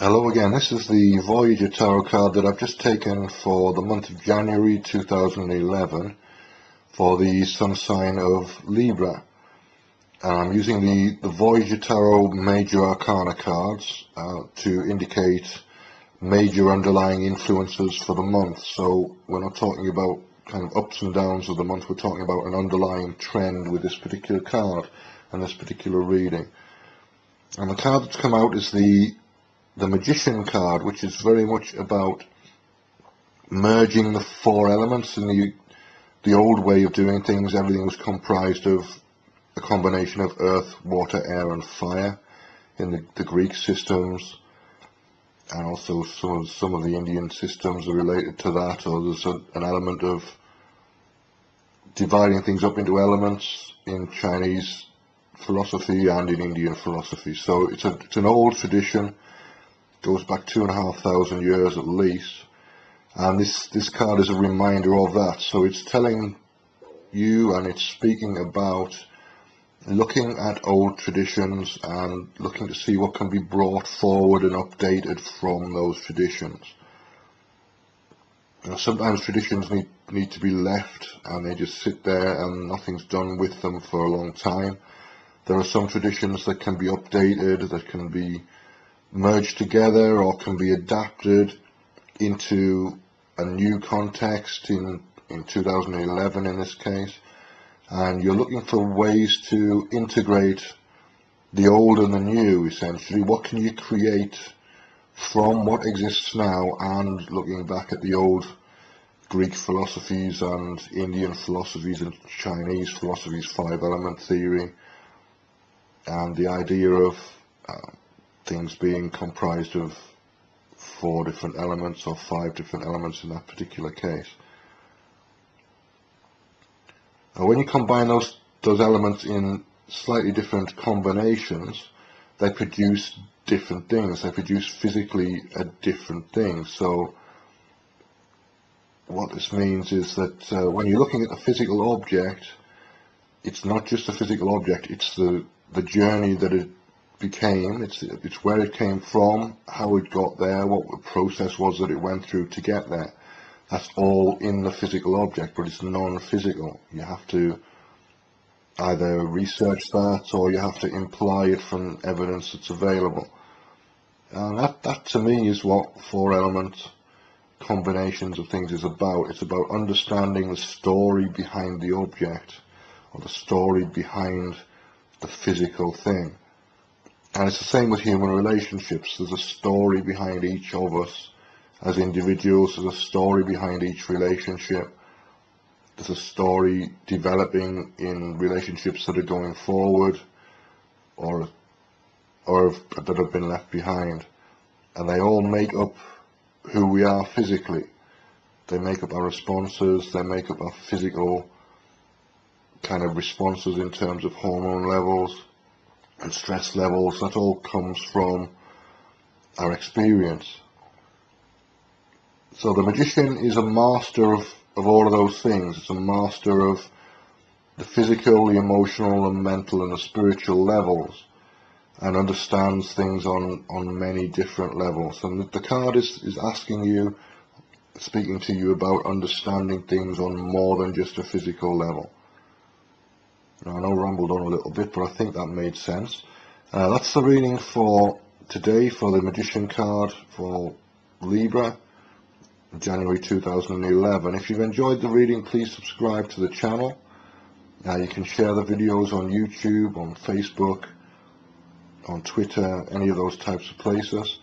Hello again, this is the Voyager Tarot card that I've just taken for the month of January 2011 for the sun sign of Libra. And I'm using the Voyager Tarot Major Arcana cards to indicate major underlying influences for the month. So we're not talking about kind of ups and downs of the month, we're talking about an underlying trend with this particular card and this particular reading. And the card that's come out is the Magician card, which is very much about merging the four elements. In the old way of doing things, everything was comprised of a combination of earth, water, air and fire in the Greek systems, and also some of the Indian systems are related to that, or there's an element of dividing things up into elements in Chinese philosophy and in Indian philosophy. So it's an old tradition, goes back 2,500 years at least, and this card is a reminder of that. So it's telling you, and it's speaking about looking at old traditions and looking to see what can be brought forward and updated from those traditions. You know, sometimes traditions need to be left and they just sit there and nothing's done with them for a long time. There are some traditions that can be updated, that can be merged together or can be adapted into a new context in 2011 in this case, and you're looking for ways to integrate the old and the new. Essentially, what can you create from what exists now, and looking back at the old Greek philosophies and Indian philosophies and Chinese philosophies, five element theory, and the idea of things being comprised of four different elements or five different elements in that particular case. Now, when you combine those elements in slightly different combinations, they produce different things. They produce physically a different thing. So what this means is that when you're looking at the physical object, it's not just a physical object, it's the journey that it became, it's where it came from, how it got there, what the process was that it went through to get there. That's all in the physical object, but it's non-physical. You have to either research that or you have to imply it from evidence that's available. And that to me is what four element combinations of things is about. It's about understanding the story behind the object, or the story behind the physical thing. And it's the same with human relationships. There's a story behind each of us as individuals. There's a story behind each relationship. There's a story developing in relationships that are going forward or that have been left behind. And they all make up who we are physically. They make up our responses. They make up our physical kind of responses in terms of hormone levels and stress levels. That all comes from our experience. So the magician is a master of all of those things. It's a master of the physical, the emotional, the mental and the spiritual levels, and understands things on many different levels. And the card is asking you, speaking to you about understanding things on more than just a physical level. Now, I know I rambled on a little bit, but I think that made sense. That's the reading for today for the Magician card for Libra, January 2011. If you've enjoyed the reading, please subscribe to the channel. You can share the videos on YouTube, on Facebook, on Twitter, any of those types of places.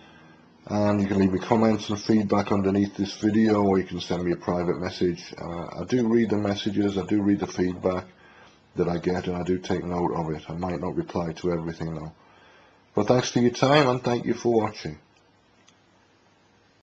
And you can leave me comments and feedback underneath this video, or you can send me a private message. I do read the messages, I do read the feedback that I get, and I do take note of it. I might not reply to everything though. But thanks for your time, and thank you for watching.